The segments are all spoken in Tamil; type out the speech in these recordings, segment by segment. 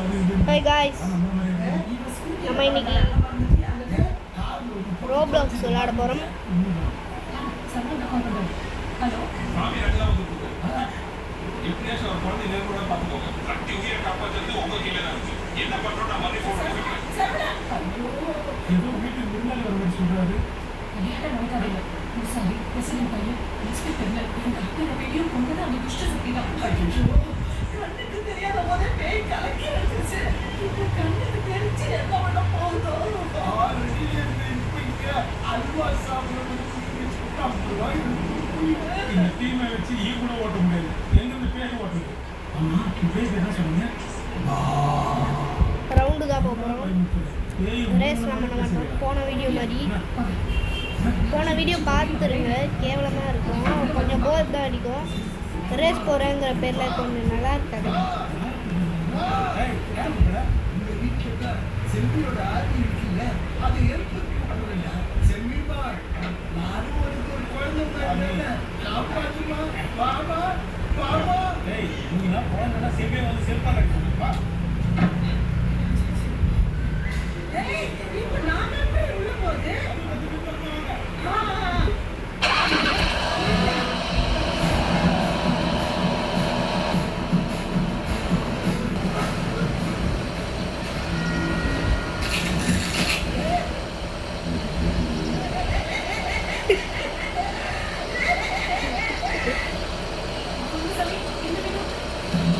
Hi guys, நம்ம இன்னைக்கு ரோப்ளாக்ஸ் விளையாட போகிறோம். ரவுண்டு தான் போகிறோம். ரேஸ் நம்ம மாட்டோம். போன வீடியோ பார்த்துருங்க. கேவலமாக இருக்கும், கொஞ்சம் போர் தான் அடிக்கும். ரேஸ் போகிறேங்கிற பேரில் கொஞ்சம் நல்லா இருக்காது.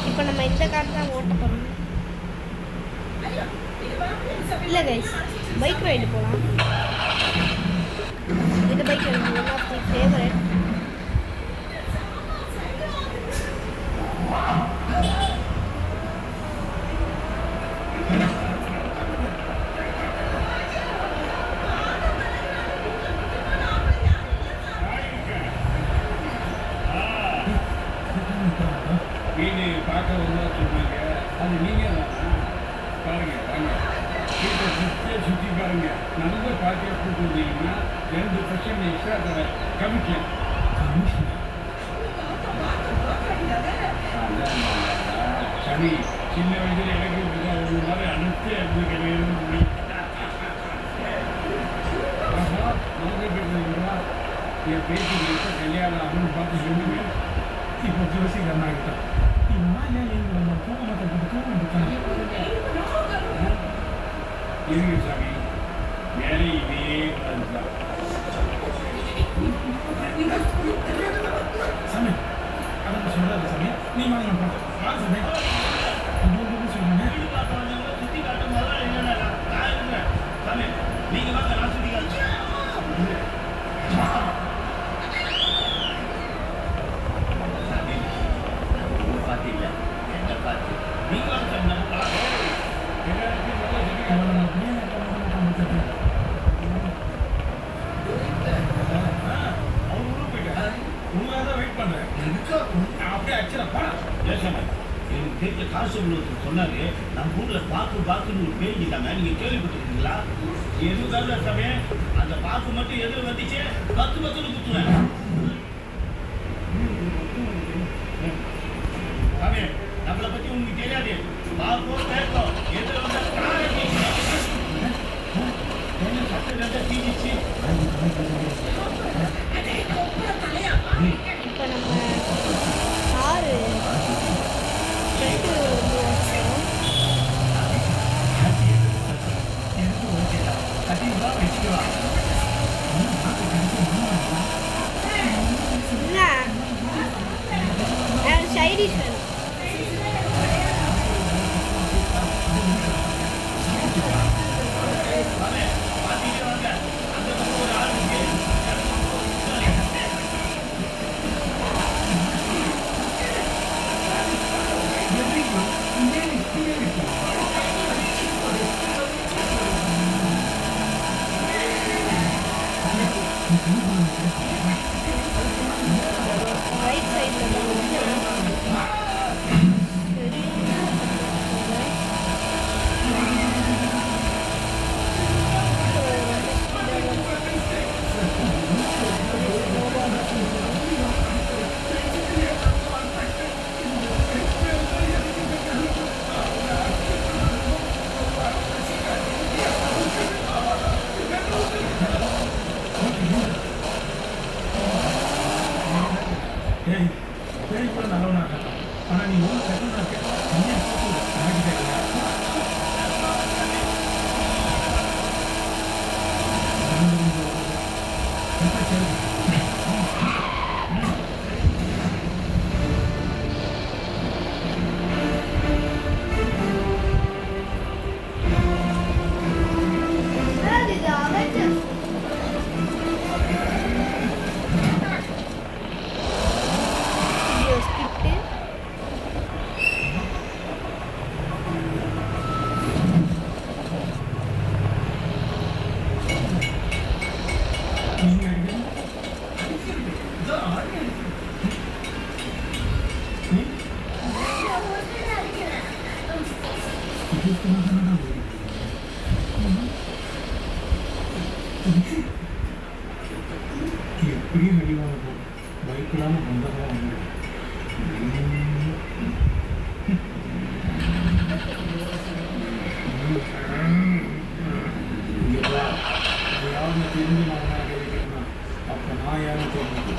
இப்போ நம்ம இந்த கார் தான் ஓட்ட போகிறோம். இல்லை கைஸ், பைக் ரைடு போகலாம். இந்த பைக் எனக்கு ஒன் ஆஃப் மை ஃபேவரட். வீடு பார்க்க வந்து சொன்னாங்க. அது நீங்கள் பாருங்க, வாங்க வீட்டை சுற்றி பாருங்க. நல்ல பார்க்க கூப்பிட்டுருந்தீங்கன்னா 2% எக்ஸ்ட்ரா தர கமிஷன். சரி, சின்ன வயதில் எனக்கு ஒரு மாதிரி அனைத்து அது கிடையாது. என் பேச்சு கல்யாணம் அப்படின்னு பார்த்து சொல்லுங்க. இப்போ ஜோசிகரனாகிட்டோம். இருங்க சாமி, மேலே இதே அதுதான் சாமி. அதை சொல்லாத சாமி, நீ வாங்க சாமி. சொல்லுங்க சுற்றி காட்டும் போது என்னென்ன சாமி, நீங்க வாங்க, நான் சுற்றி காட்டுறேன். எனக்கு தெரிஞ்ச காசு சொன்னாரு. நம்ம ஊர்ல பாக்குன்னு ஒரு பேர் இருக்காங்க, நீங்க கேள்விப்பட்டிருக்கீங்களா? எதுக்காக சமயம் அந்த பாக்கு மட்டும் எதிர வந்துச்சு 10 குத்துவேன். சமயம் நம்மளை பத்தி உங்களுக்கு தெரியாது. பாக்கோ கேட்கும் எதிர வந்த சட்டை தீச்சு. இப்போ நம்ம காரு சைடிஷ் வேணும். எப்படியும் வெளிவாங்க போகும் பைக் இல்லாமல் வந்ததான் வந்து யாருன்னு தெரிஞ்சு நான் கேட்கணும்னா அப்போ நான் யாரும் தெரிஞ்சது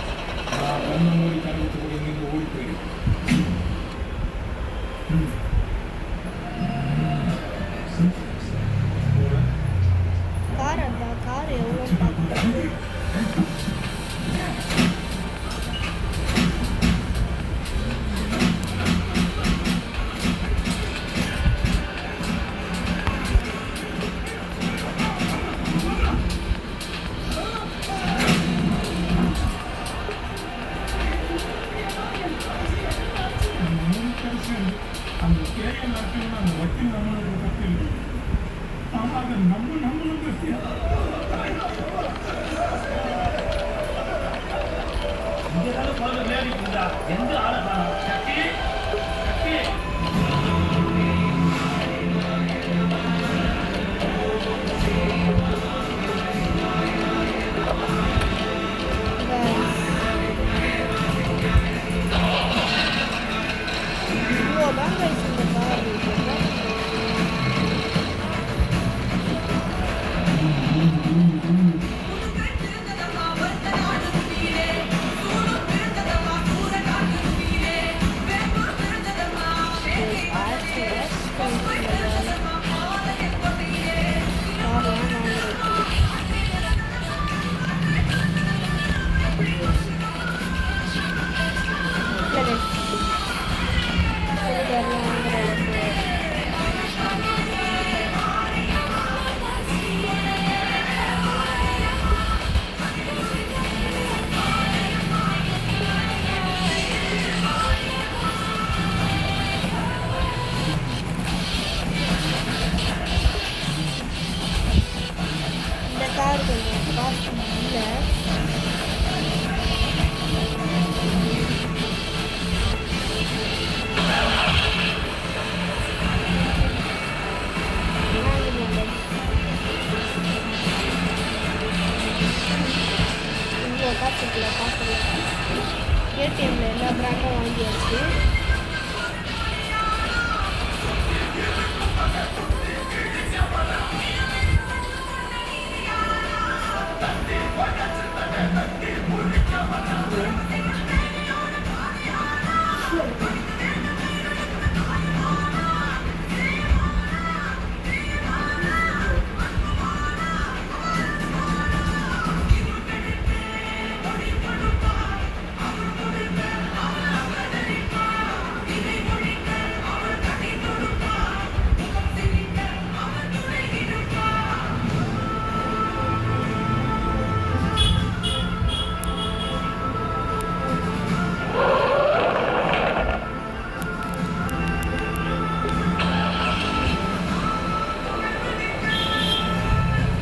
நான் கண்ண மூடி கணக்கு கூட இங்கே ஓடி போயிடும் கார் அப்பா கார் எவ்வளோ பார்க்குறது அந்த கேட்க நடத்தணும்னா அந்த வட்டி நம்மளோட தப்பு இல்லை ஆனால் அதை நம்மளும் பற்றியா இங்கேதான் குழந்தை விளையாடிட்டு இருந்தா எந்த ஆளை காணோம் சக்தி சக்தி இவ்வளோதான் கைஸ் இந்த கார் இந்த கார் கொஞ்சம் காஸ்ட் இல்லை இவ்வளோ காசு இருக்குல்ல காசு ஏடிஎம்ல எல்லா பிராண்டும் வாங்கியாச்சு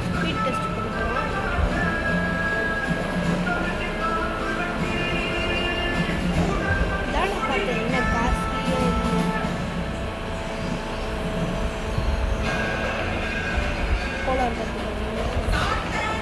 ஸ்பீட் டெஸ்ட் கொடுக்குறோம் தானே பார்த்தேன் என்ன காஸ்ட்லியோ போலார் பார்த்துக்கோங்க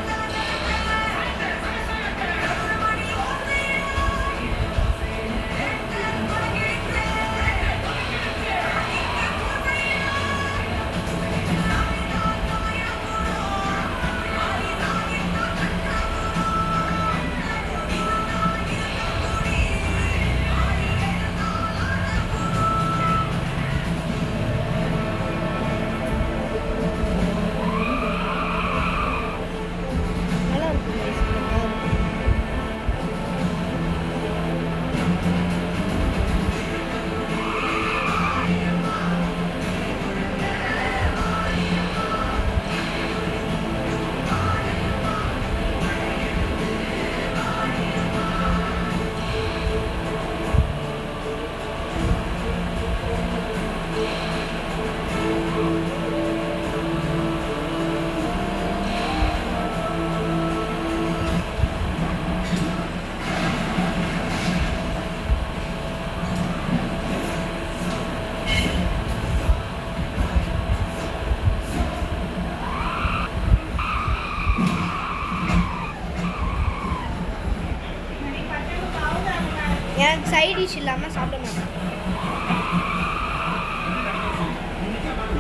சைட் டிஷ் இல்லாமல் சாப்பிட மாட்டேன்.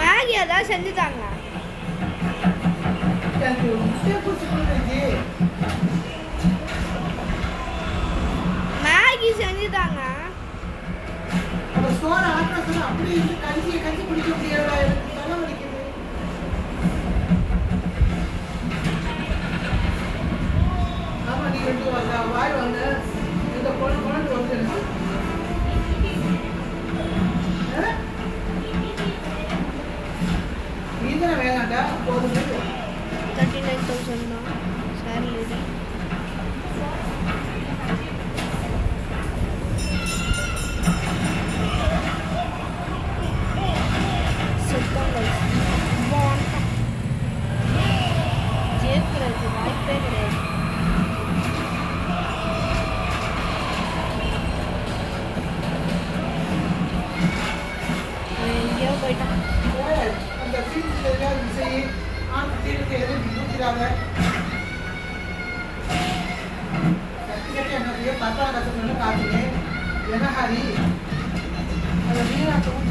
மேகி ஏதாவது செஞ்சுட்டாங்க. எனக்கு முட்டை பூச்சி கொடுத்துருச்சு. மேகி செஞ்சுட்டாங்க. அப்ப சோறு ஆட்டுற சோறு அப்படியே இருந்து கஞ்சி குடிக்க முடியாதா? எனக்கு தலை வலிக்குது. ஆமா, நீ ரெண்டு வாய் வாங்க. இந்த குழந்தை வந்து நீ தானே வேணாண்டா போதும். 39,000 தான் சேலரி. ஜெயிக்கிறதுக்கு வாய்ப்பே கிடையாது. எங்கேயோ போயிட்டான். அந்த தீர்த்து எதாவது செய்ய ஆட்டு தீர்த்து எதுவும் ஊற்றிடாத. கட்டி என்ன செய்ய 10 கஷ்டம் காட்டுங்க. என்ன ஹரி அதை நீராட்டம்